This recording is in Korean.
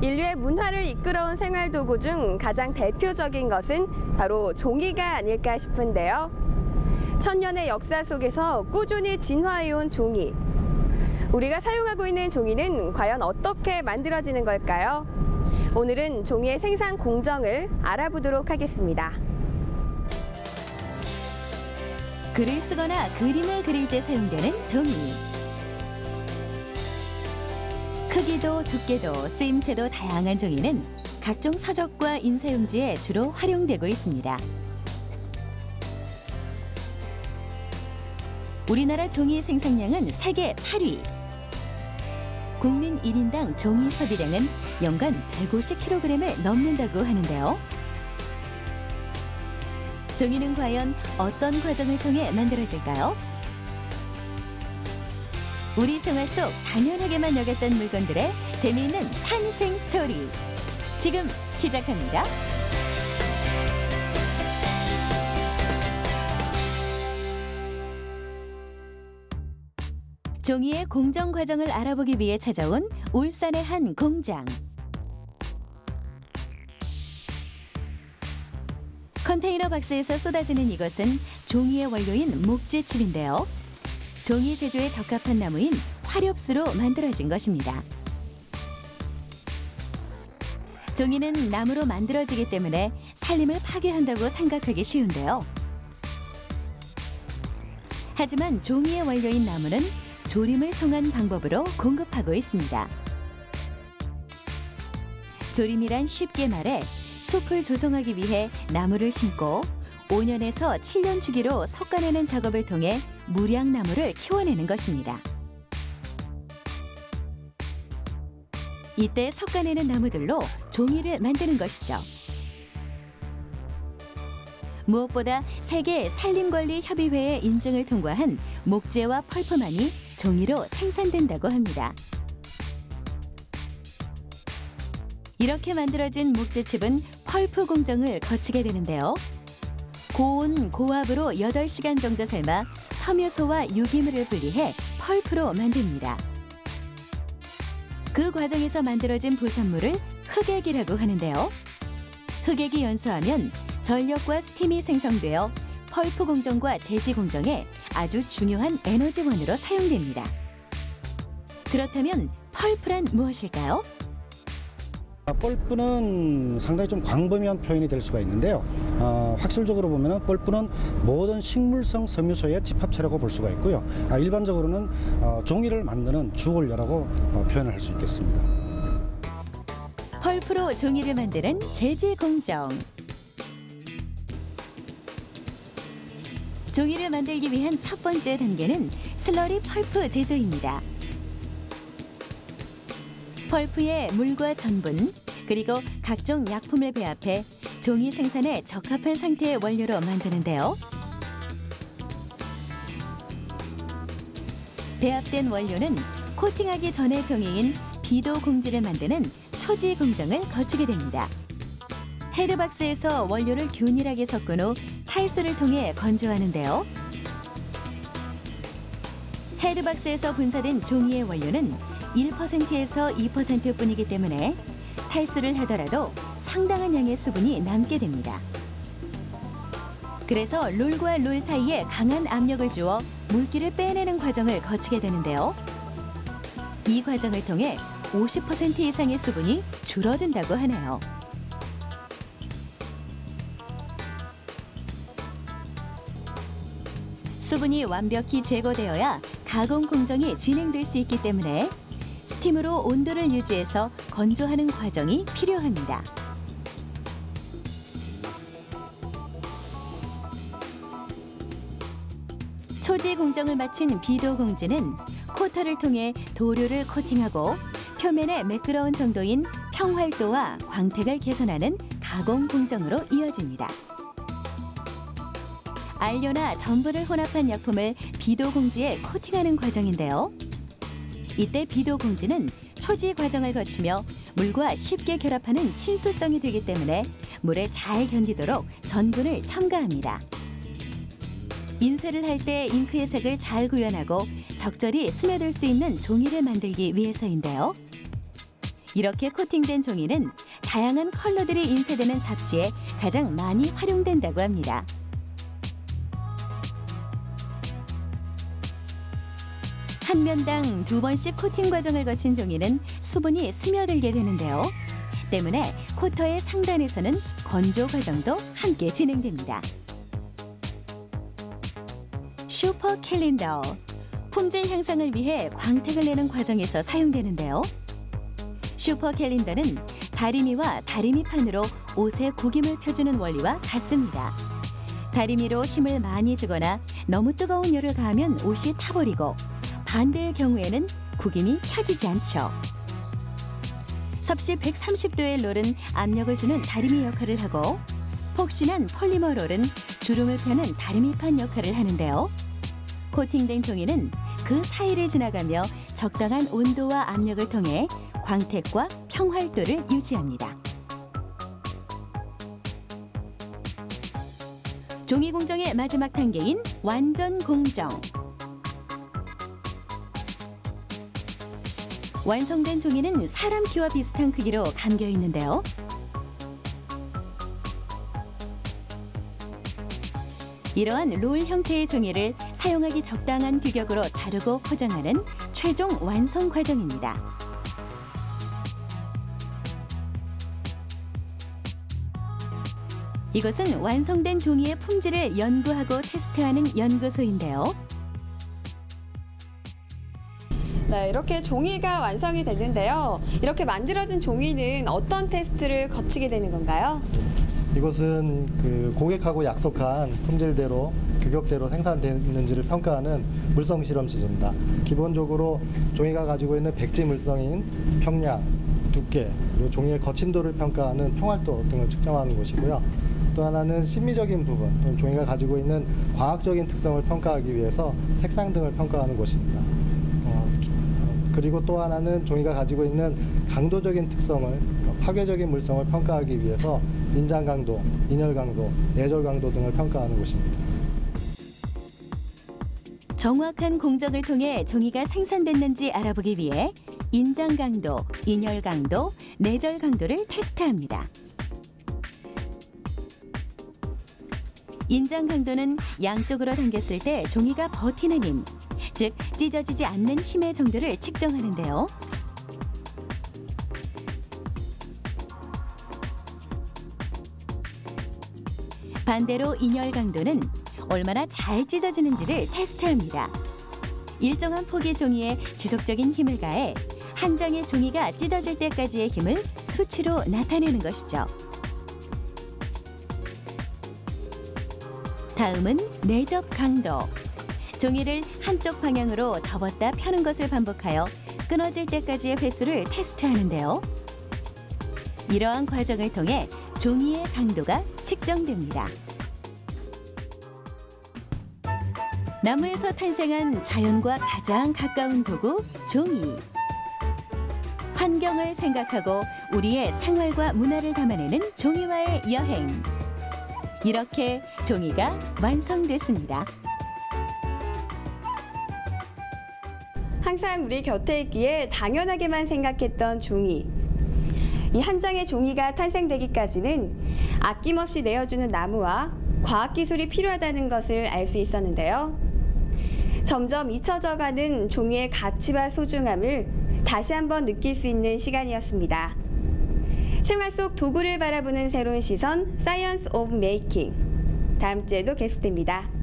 인류의 문화를 이끌어온 생활도구 중 가장 대표적인 것은 바로 종이가 아닐까 싶은데요. 천년의 역사 속에서 꾸준히 진화해온 종이. 우리가 사용하고 있는 종이는 과연 어떻게 만들어지는 걸까요? 오늘은 종이의 생산 공정을 알아보도록 하겠습니다. 글을 쓰거나 그림을 그릴 때 사용되는 종이. 크기도 두께도 쓰임새도 다양한 종이는 각종 서적과 인쇄용지에 주로 활용되고 있습니다. 우리나라 종이 생산량은 세계 8위. 국민 1인당 종이 소비량은 연간 150kg을 넘는다고 하는데요. 종이는 과연 어떤 과정을 통해 만들어질까요? 우리 생활 속 당연하게만 여겼던 물건들의 재미있는 탄생 스토리. 지금 시작합니다. 종이의 공정 과정을 알아보기 위해 찾아온 울산의 한 공장. 컨테이너 박스에서 쏟아지는 이것은 종이의 원료인 목재칩인데요. 종이 제조에 적합한 나무인 화렵수로 만들어진 것입니다. 종이는 나무로 만들어지기 때문에 산림을 파괴한다고 생각하기 쉬운데요. 하지만 종이의 원료인 나무는 조림을 통한 방법으로 공급하고 있습니다. 조림이란 쉽게 말해 숲을 조성하기 위해 나무를 심고 5년에서 7년 주기로 솎아내는 작업을 통해 무량나무를 키워내는 것입니다. 이때 솎아내는 나무들로 종이를 만드는 것이죠. 무엇보다 세계 산림관리협의회의 인증을 통과한 목재와 펄프만이 종이로 생산된다고 합니다. 이렇게 만들어진 목재칩은 펄프 공정을 거치게 되는데요. 고온, 고압으로 8시간 정도 삶아 섬유소와 유기물을 분리해 펄프로 만듭니다. 그 과정에서 만들어진 부산물을 흑액이라고 하는데요. 흑액이 연소하면 전력과 스팀이 생성되어 펄프 공정과 제지 공정에 아주 중요한 에너지원으로 사용됩니다. 그렇다면 펄프란 무엇일까요? 펄프는 상당히 좀 광범위한 표현이 될 수가 있는데요. 학술적으로 보면 펄프는 모든 식물성 섬유소의 집합체라고 볼 수가 있고요. 일반적으로는 종이를 만드는 주원료라고 표현을 할 수 있겠습니다. 펄프로 종이를 만드는 제지 공정. 종이를 만들기 위한 첫 번째 단계는 슬러리 펄프 제조입니다. 펄프에 물과 전분, 그리고 각종 약품을 배합해 종이 생산에 적합한 상태의 원료로 만드는데요. 배합된 원료는 코팅하기 전의 종이인 비도 공지를 만드는 초지 공정을 거치게 됩니다. 헤르박스에서 원료를 균일하게 섞은 후 탈수를 통해 건조하는데요. 헤르박스에서 분사된 종이의 원료는 1%에서 2%뿐이기 때문에 탈수를 하더라도 상당한 양의 수분이 남게 됩니다. 그래서 롤과 롤 사이에 강한 압력을 주어 물기를 빼내는 과정을 거치게 되는데요. 이 과정을 통해 50% 이상의 수분이 줄어든다고 하네요. 수분이 완벽히 제거되어야 가공 공정이 진행될 수 있기 때문에 스팀으로 온도를 유지해서 건조하는 과정이 필요합니다. 초지 공정을 마친 비도 공지는 코터를 통해 도료를 코팅하고 표면에 매끄러운 정도인 평활도와 광택을 개선하는 가공 공정으로 이어집니다. 안료나 전분을 혼합한 약품을 비도 공지에 코팅하는 과정인데요. 이때 비도 공지는 초지 과정을 거치며 물과 쉽게 결합하는 친수성이 되기 때문에 물에 잘 견디도록 전분을 첨가합니다. 인쇄를 할 때 잉크의 색을 잘 구현하고 적절히 스며들 수 있는 종이를 만들기 위해서인데요. 이렇게 코팅된 종이는 다양한 컬러들이 인쇄되는 잡지에 가장 많이 활용된다고 합니다. 한 면당 2번씩 코팅 과정을 거친 종이는 수분이 스며들게 되는데요. 때문에 코터의 상단에서는 건조 과정도 함께 진행됩니다. 슈퍼 캘린더, 품질 향상을 위해 광택을 내는 과정에서 사용되는데요. 슈퍼 캘린더는 다리미와 다리미판으로 옷에 구김을 펴주는 원리와 같습니다. 다리미로 힘을 많이 주거나 너무 뜨거운 열을 가하면 옷이 타버리고, 반대의 경우에는 구김이 펴지지 않죠. 섭씨 130도의 롤은 압력을 주는 다리미 역할을 하고, 폭신한 폴리머 롤은 주름을 펴는 다리미판 역할을 하는데요. 코팅된 종이는 그 사이를 지나가며 적당한 온도와 압력을 통해 광택과 평활도를 유지합니다. 종이 공정의 마지막 단계인 완전 공정. 완성된 종이는 사람 키와 비슷한 크기로 감겨 있는데요. 이러한 롤 형태의 종이를 사용하기 적당한 규격으로 자르고 포장하는 최종 완성 과정입니다. 이것은 완성된 종이의 품질을 연구하고 테스트하는 연구소인데요. 네, 이렇게 종이가 완성이 됐는데요. 이렇게 만들어진 종이는 어떤 테스트를 거치게 되는 건가요? 이것은 그 고객하고 약속한 품질대로 규격대로 생산되는지를 평가하는 물성 실험실입니다. 기본적으로 종이가 가지고 있는 백지 물성인 평량, 두께, 그리고 종이의 거침도를 평가하는 평활도 등을 측정하는 곳이고요. 또 하나는 심미적인 부분, 또는 종이가 가지고 있는 과학적인 특성을 평가하기 위해서 색상 등을 평가하는 곳입니다. 그리고 또 하나는 종이가 가지고 있는 강도적인 특성을, 파괴적인 물성을 평가하기 위해서 인장 강도, 인열 강도, 내절 강도 등을 평가하는 곳입니다. 정확한 공정을 통해 종이가 생산됐는지 알아보기 위해 인장 강도, 인열 강도, 내절 강도를 테스트합니다. 인장 강도는 양쪽으로 당겼을 때 종이가 버티는 힘, 즉 찢어지지 않는 힘의 정도를 측정하는데요. 반대로 인열 강도는 얼마나 잘 찢어지는지를 테스트합니다. 일정한 폭의 종이에 지속적인 힘을 가해 한 장의 종이가 찢어질 때까지의 힘을 수치로 나타내는 것이죠. 다음은 내접 강도. 종이를 한쪽 방향으로 접었다 펴는 것을 반복하여 끊어질 때까지의 횟수를 테스트하는데요. 이러한 과정을 통해 종이의 강도가 측정됩니다. 나무에서 탄생한 자연과 가장 가까운 도구, 종이. 환경을 생각하고 우리의 생활과 문화를 담아내는 종이와의 여행. 이렇게 종이가 완성됐습니다. 항상 우리 곁에 있기에 당연하게만 생각했던 종이. 이 한 장의 종이가 탄생되기까지는 아낌없이 내어주는 나무와 과학기술이 필요하다는 것을 알 수 있었는데요. 점점 잊혀져가는 종이의 가치와 소중함을 다시 한번 느낄 수 있는 시간이었습니다. 생활 속 도구를 바라보는 새로운 시선, 사이언스 오브 메이킹. 다음 주에도 계속됩니다.